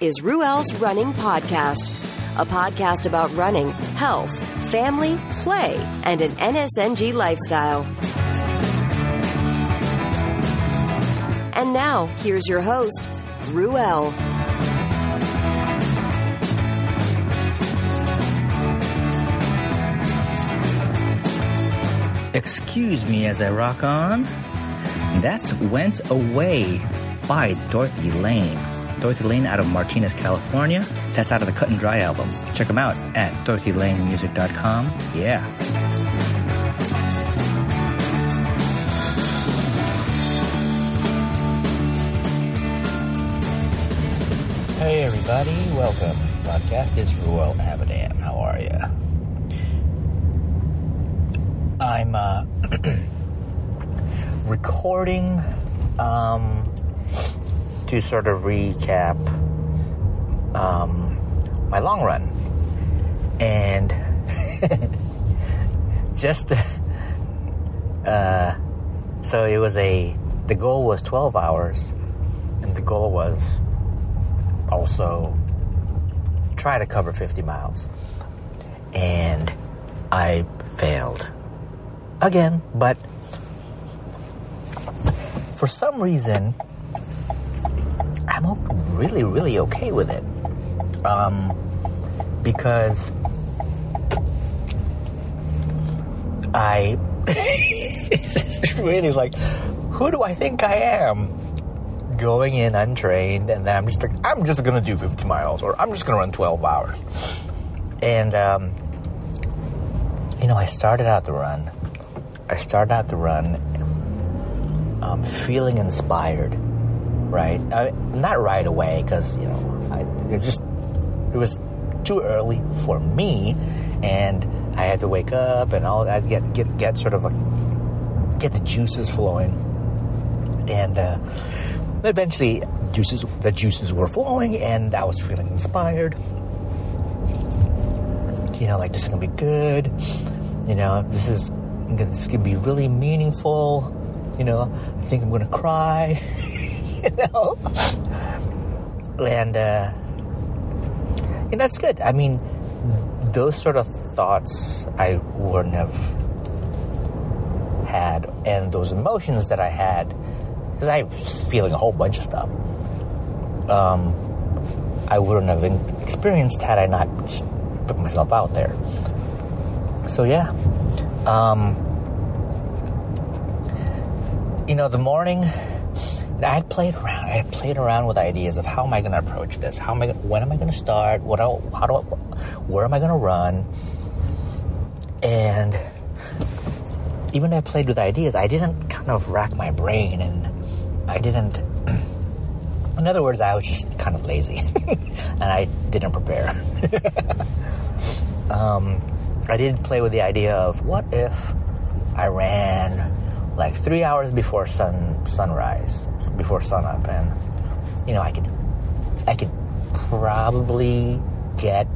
is Ruel's Running Podcast, a podcast about running, health, family, play, and an NSNG lifestyle. And now, here's your host, Ruel. Excuse me as I rock on. That's Went Away by Dorothy Lane. Dorothy Lane out of Martinez, California. That's out of the Cut and Dry album. Check them out at dorothylanemusic.com. Yeah. Hey everybody, welcome. Podcast is Ruel Abadam. How are you? I'm recording to sort of recap my long run, and just so it was the goal was 12 hours, and the goal was also try to cover 50 miles, and I failed again, but for some reason I'm really okay with it, because I it's really like, who do I think I am going in untrained, and then I'm just gonna do 50 miles, or I'm just gonna run 12 hours. And I started out the run feeling inspired, right? Not right away, because it was too early for me, and I had to wake up and all that, get sort of get the juices flowing, and eventually the juices were flowing, and I was feeling inspired. Like, this is gonna be good. This is gonna be really meaningful. I think I'm gonna cry. And that's good. I mean, those sort of thoughts I wouldn't have had, and those emotions that I had, because I was feeling a whole bunch of stuff, I wouldn't have experienced had I not just put myself out there. So yeah, the morning, I had played around with ideas of how am I going to approach this? When am I going to start? Where am I going to run? And even though I played with ideas, I didn't kind of rack my brain, and in other words, I was just kind of lazy, and I didn't prepare. I did play with the idea of, what if I ran like 3 hours before sunrise, before sunup, and I could probably get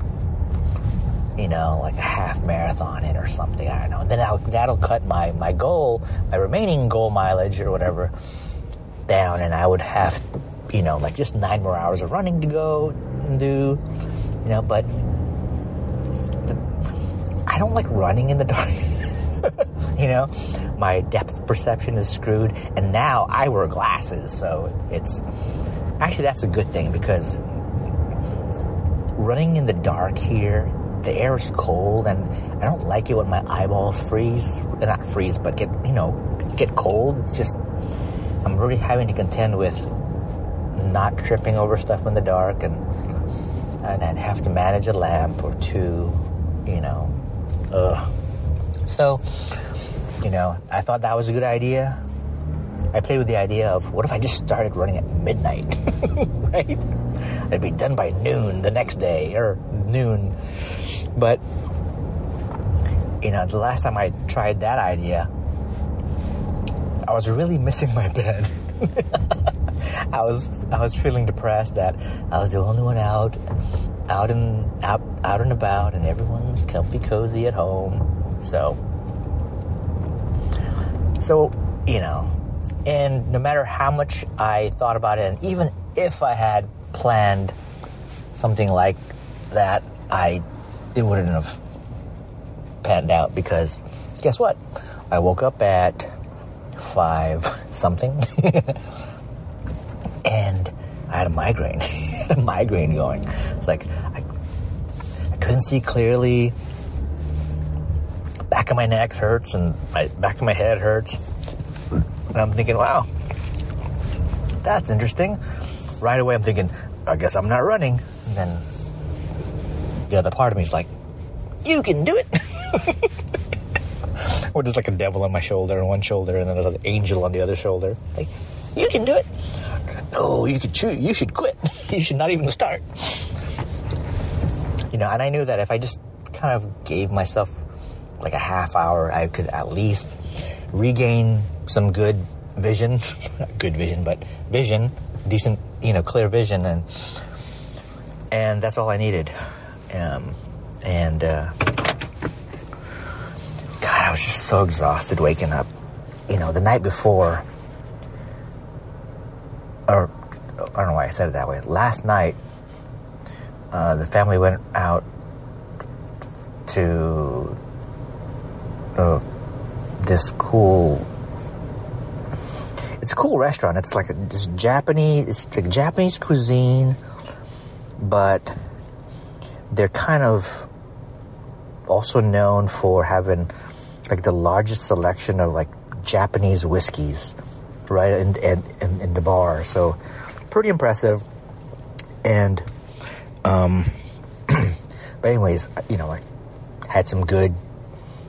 like a half marathon in or something. I don't know. And then that'll cut my remaining goal mileage or whatever down, and I would have like just 9 more hours of running to go and do. But I don't like running in the dark. My depth perception is screwed, and now I wear glasses, so that's a good thing, because running in the dark here, the air is cold, and I don't like it when my eyeballs not freeze, but get cold. It's just, I'm really having to contend with not tripping over stuff in the dark, and I'd have to manage a lamp or two, So, I thought that was a good idea. I played with the idea of, what if I just started running at midnight, right? I'd be done by noon the next day, or noon. But, the last time I tried that idea, I was really missing my bed. I was feeling depressed that I was the only one out and about, and everyone's comfy cozy at home. So and no matter how much I thought about it, and even if I had planned something like that, it wouldn't have panned out, because guess what? I woke up at 5 something and I had a migraine. A migraine going. It's like I couldn't see clearly. Back of my neck hurts and back of my head hurts. And I'm thinking, wow, that's interesting. Right away I'm thinking, I guess I'm not running. And then the other part of me is like, you can do it. Or there's like a devil on my shoulder on one shoulder, and then there's an angel on the other shoulder. Like, you can do it. No, you should quit. You should not even start. And I knew that if I just kind of gave myself like a half hour, I could at least regain some good vision. Not good vision, but vision. Decent, clear vision. And that's all I needed. God, I was just so exhausted waking up. The night before, or I don't know why I said it that way. Last night, the family went out to it's a cool restaurant. It's like it's like Japanese cuisine, but they're kind of also known for having like the largest selection of like Japanese whiskeys, right, in the bar. So pretty impressive. And but anyways, I had some good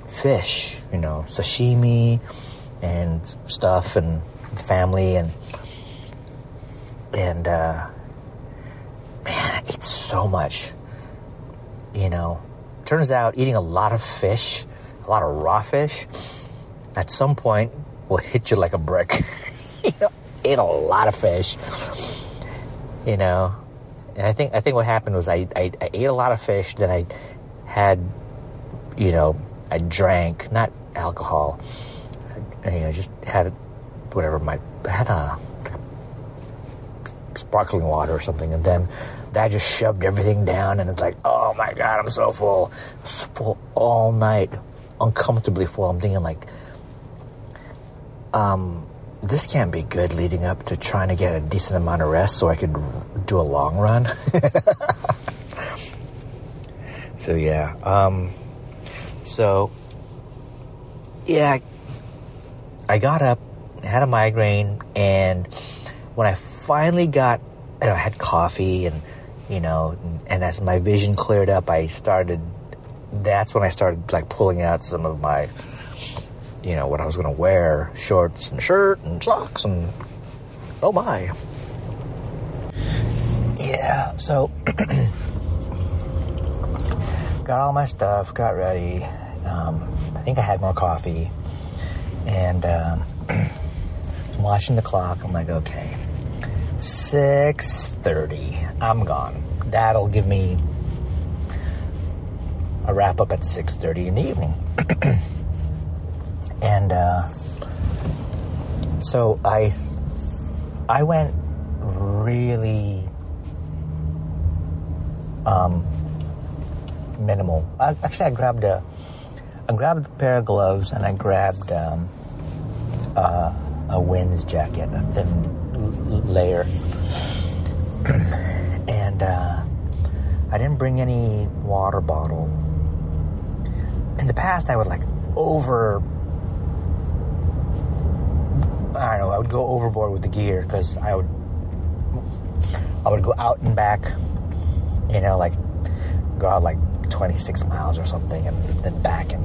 fish, sashimi and stuff, and family, and man, I ate so much. Turns out eating a lot of fish, a lot of raw fish, at some point will hit you like a brick. Ate a lot of fish, and I think what happened was I ate a lot of fish. Then I had, I drank, not alcohol. I just had whatever I had a sparkling water or something, and then that just shoved everything down, and it's like, oh my God, I'm so full. I was full all night, uncomfortably full. I'm thinking like, this can't be good leading up to trying to get a decent amount of rest so I could do a long run. So yeah, I got up, had a migraine, and when I finally got, I had coffee, and and as my vision cleared up, that's when I started like pulling out some of my, what I was going to wear, shorts and shirt and socks, and oh my. Yeah, so got all my stuff, got ready. I think I had more coffee, and I'm watching the clock. I'm like, okay, 6:30. I'm gone. That'll give me a wrap up at 6:30 in the evening. And so I went really minimal. Actually, I grabbed a pair of gloves, and I grabbed a winds jacket, a thin layer. And I didn't bring any water bottle. In the past, I would I would go overboard with the gear, because I would go out and back, go out 26 miles or something, and then back, and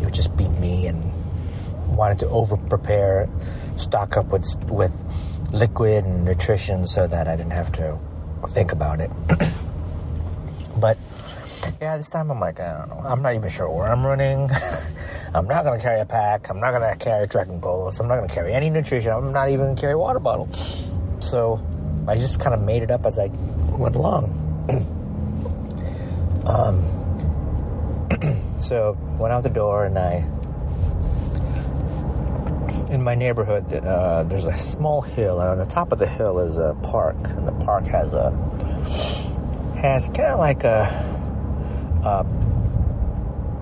it would just be me, and wanted to over prepare, stock up with liquid and nutrition so that I didn't have to think about it. But yeah, this time I'm like, I don't know, I'm not even sure where I'm running. I'm not going to carry a pack. I'm not going to carry trekking poles. I'm not going to carry any nutrition. I'm not even going to carry a water bottle. So I just kind of made it up as I went along. So went out the door, and in my neighborhood, there's a small hill, and on the top of the hill is a park, and the park has a has kind of like a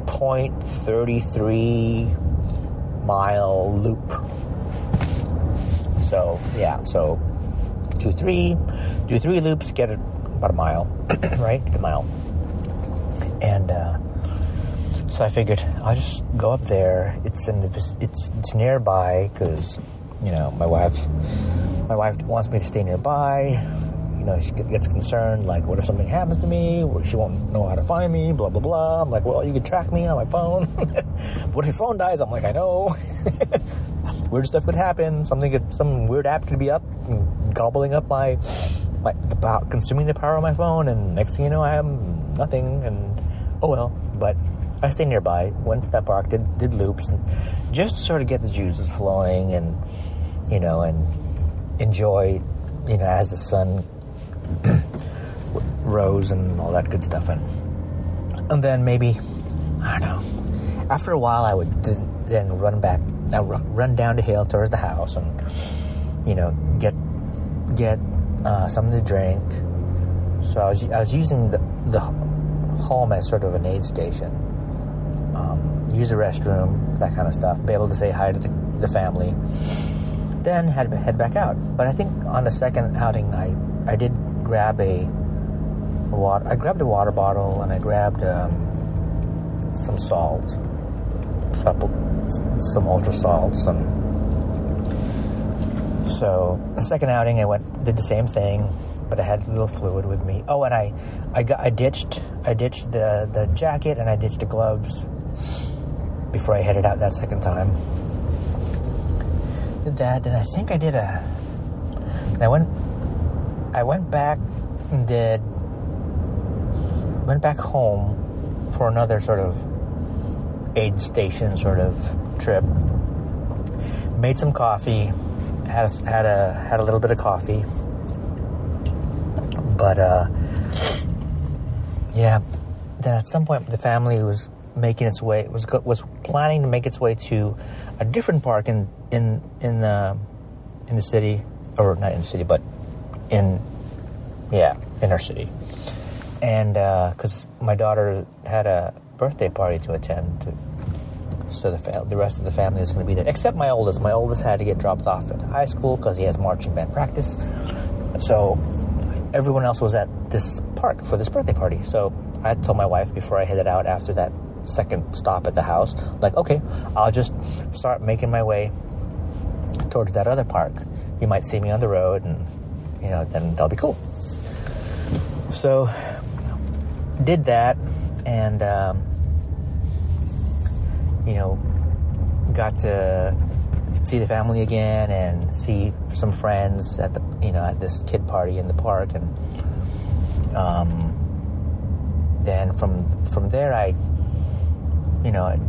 0.33 mile loop. So do three loops, get about a mile, right? A mile. And so I figured I'll just go up there. It's nearby because my wife wants me to stay nearby. She gets concerned, like, what if something happens to me? She won't know how to find me, blah, blah, blah. I'm like, well, you can track me on my phone. What if your phone dies? I'm like, I know. Weird stuff could happen. Some weird app could be up and gobbling up consuming the power of my phone, and next thing you know, I have nothing, and oh well. But I stayed nearby, went to that park, did loops, and just to sort of get the juices flowing, and and enjoy, as the sun rose and all that good stuff. And then maybe, I don't know, after a while I would then run down the hill towards the house and, get something to drink. So I was using the home as sort of an aid station. Use the restroom, that kind of stuff. Be able to say hi to the family. Then head back out. But I think on the second outing, I did grab a water bottle, and I grabbed some salt, some ultra salts. So the second outing, did the same thing, but I had a little fluid with me. Oh, and I ditched the jacket, and I ditched the gloves before I headed out that second time. Did that, and I think I did I went back and went back home for another sort of aid station sort of trip. Made some coffee, had a little bit of coffee, but then at some point the family was making its way, was planning to make its way to a different park in the city, or not in the city, but in our city. And because my daughter had a birthday party to attend, so the rest of the family is going to be there, except my oldest. My oldest had to get dropped off at high school because he has marching band practice. So everyone else was at this park for this birthday party. So I told my wife before I headed out after that second stop at the house, like, okay, I'll just start making my way towards that other park. You might see me on the road, and then that'll be cool. So did that, and got to see the family again and see some friends at at this kid party in the park. And then from there I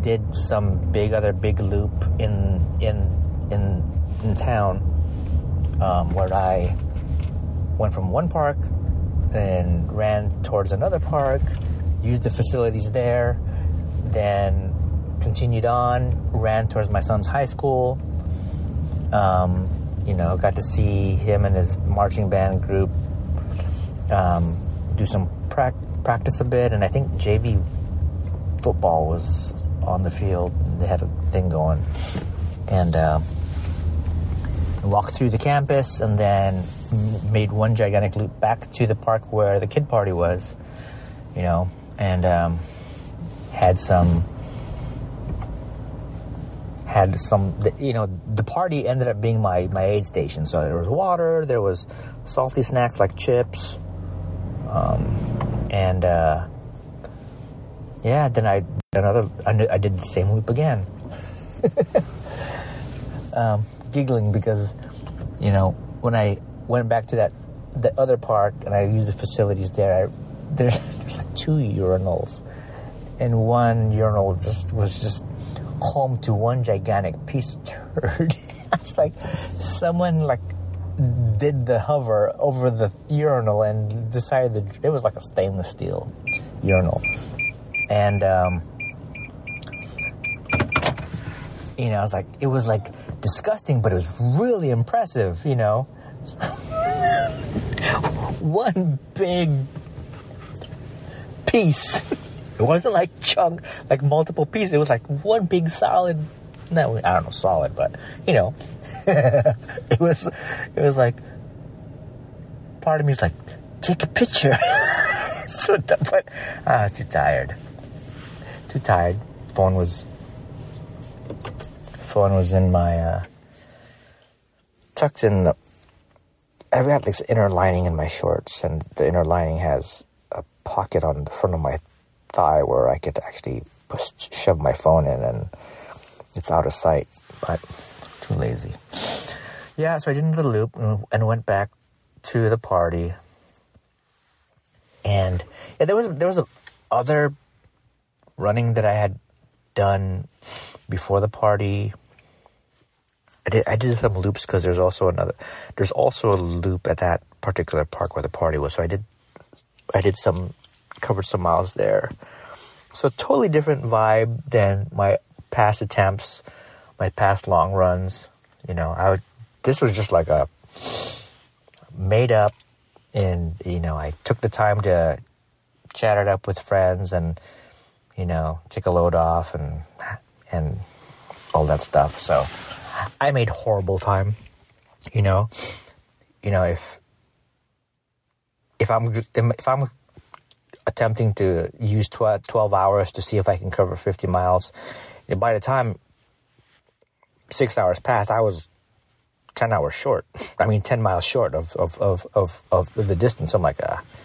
did some other big loop in town, where I went from one park and ran towards another park, used the facilities there, then continued on, ran towards my son's high school. Got to see him and his marching band group do some practice a bit, and I think JV football was on the field. They had a thing going, and walked through the campus, and then made one gigantic loop back to the park where the kid party was, and had some, the party ended up being my aid station. So there was water, there was salty snacks like chips, and then I did the same loop again. Giggling because, when I went back to the other park and I used the facilities there, there's like 2 urinals, and one urinal was just home to one gigantic piece of turd. It's like someone did the hover over the urinal and decided it was like a stainless steel urinal, and it was like disgusting, but it was really impressive, one big piece. It wasn't like chunk, like multiple pieces. It was like one big solid. No, I don't know, solid, but it was like, part of me was like, take a picture. But I was too tired. Phone was in my tucked in. I've got this inner lining in my shorts, and the inner lining has a pocket on the front of my thigh where I could actually shove my phone in, and it's out of sight, but too lazy. Yeah, so I did a little loop and went back to the party. And yeah, there was other running that I had done before the party. I did some loops because there's also a loop at that particular park where the party was. So covered some miles there. So totally different vibe than my past attempts, my past long runs. This was just like a made up, and I took the time to chat it up with friends and take a load off and all that stuff. So I made horrible time. If I'm attempting to use 12 hours to see if I can cover 50 miles, by the time 6 hours passed, I was 10 hours short. 10 miles short of the distance. I'm like,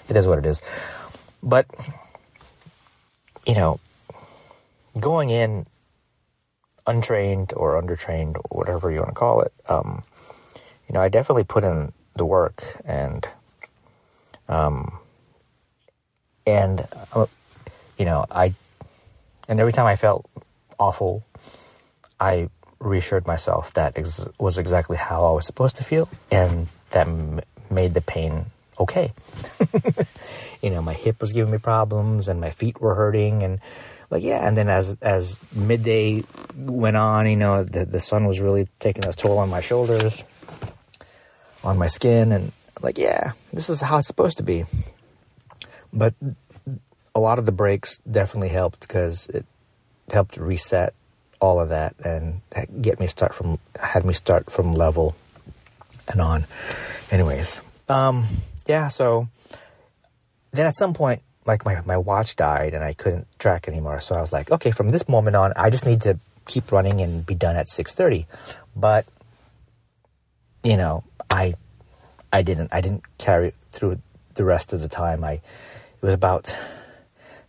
it is what it is. But, going in untrained or undertrained, or whatever you want to call it, I definitely put in the work, and every time I felt awful, I reassured myself that was exactly how I was supposed to feel, and that made the pain okay. My hip was giving me problems, and my feet were hurting, and and then as midday went on, the sun was really taking a toll on my shoulders, on my skin, and this is how it's supposed to be. But a lot of the breaks definitely helped, because it helped reset all of that and had me start from level and on. Anyways, so then at some point, my watch died and I couldn't track anymore. So I was like, okay, from this moment on, I just need to keep running and be done at 6:30. But I didn't carry through the rest of the time. I think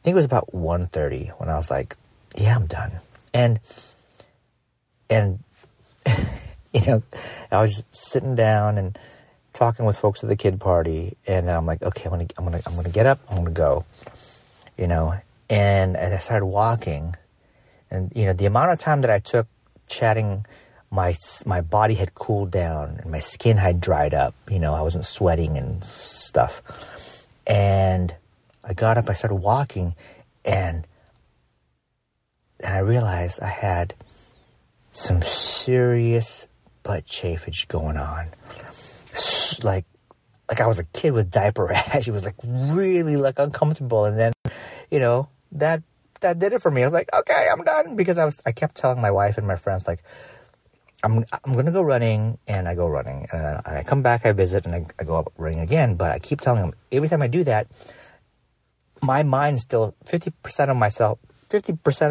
it was about 1:30 when I was like, yeah, I'm done. And I was sitting down and talking with folks at the kid party, and I'm like, okay, I'm gonna get up, I'm gonna go, and I started walking, and the amount of time that I took chatting, my body had cooled down and my skin had dried up. I wasn't sweating and stuff, and I got up, I started walking, and I realized I had some serious butt chafage going on. Like I was a kid with diaper rash. It was really uncomfortable. And then, that did it for me. I was like, okay, I'm done, because I kept telling my wife and my friends, I'm going to go running, and I go running, and I come back, I visit, and I go up running again. But I keep telling them, every time I do that, my mind still, 50%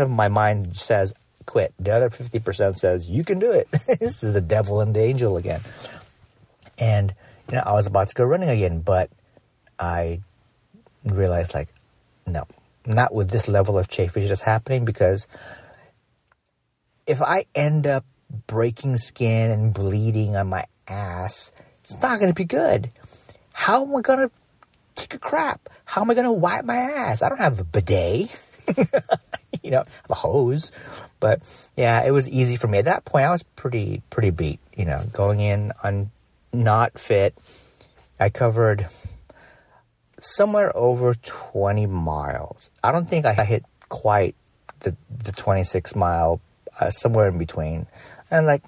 of my mind says quit. The other 50% says you can do it. This is the devil and the angel again. And I was about to go running again, but I realized no, not with this level of chafage that's happening, because if I end up breaking skin and bleeding on my ass, it's not going to be good. How am I going to take a crap? How am I going to wipe my ass? I don't have a bidet. A hose. But yeah, it was easy for me. At that point, I was pretty beat, going in on not fit. I covered somewhere over 20 miles. I don't think I hit quite the 26 mile, somewhere in between. And I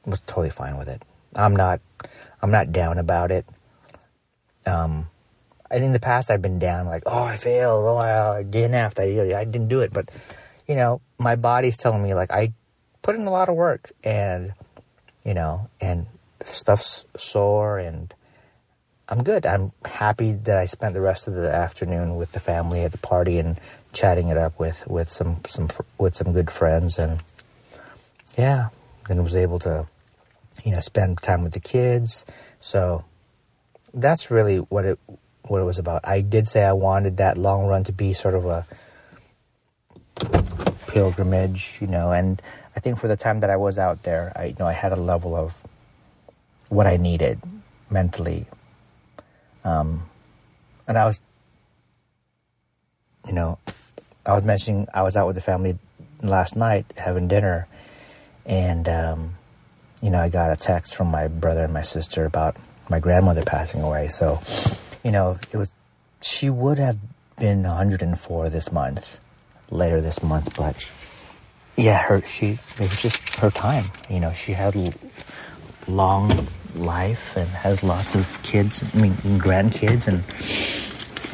was totally fine with it. I'm not I'm not down about it. I think in the past I've been down, like, oh, I failed, oh, I DNF'd, I didn't do it. But, you know, my body's telling me, like, I put in a lot of work, and, you know, and stuff's sore, and I'm good. I'm happy that I spent the rest of the afternoon with the family at the party and chatting it up with some good friends, and yeah, then was able to, you know, spend time with the kids. So that's really what it was about. I did say I wanted that long run to be sort of a pilgrimage, you know, and I think for the time that I was out there, I had a level of what I needed mentally. And I was, you know, I was mentioning I was out with the family last night having dinner, and, you know, I got a text from my brother and my sister about my grandmother passing away. So, you know, she would have been 104 later this month, but yeah, it was just her time. You know, she had long life and has lots of kids, grandkids,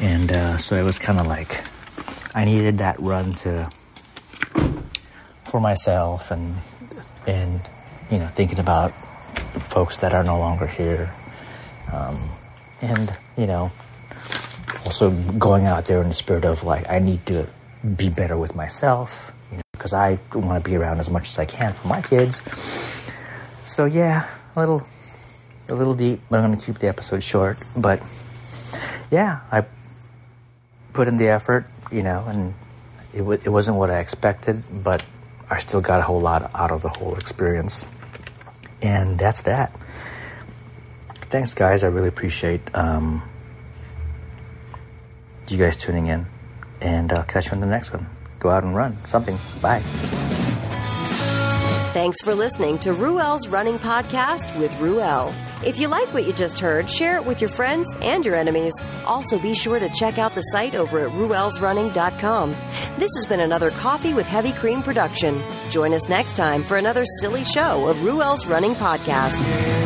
and so it was kind of like I needed that run for myself and you know, thinking about folks that are no longer here, and you know, also going out there in the spirit of like I need to be better with myself, you know, because I want to be around as much as I can for my kids. So yeah, a little deep, but I'm going to keep the episode short. But yeah, I put in the effort, you know, and it wasn't what I expected, but I still got a whole lot out of the whole experience. And that's that. Thanks, guys. I really appreciate you guys tuning in. And I'll catch you on the next one. Go out and run something. Bye. Thanks for listening to Ruel's Running Podcast with Ruel. If you like what you just heard, share it with your friends and your enemies. Also, be sure to check out the site over at ruelsrunning.com. This has been another Coffee with Heavy Cream production. Join us next time for another silly show of Ruel's Running Podcast.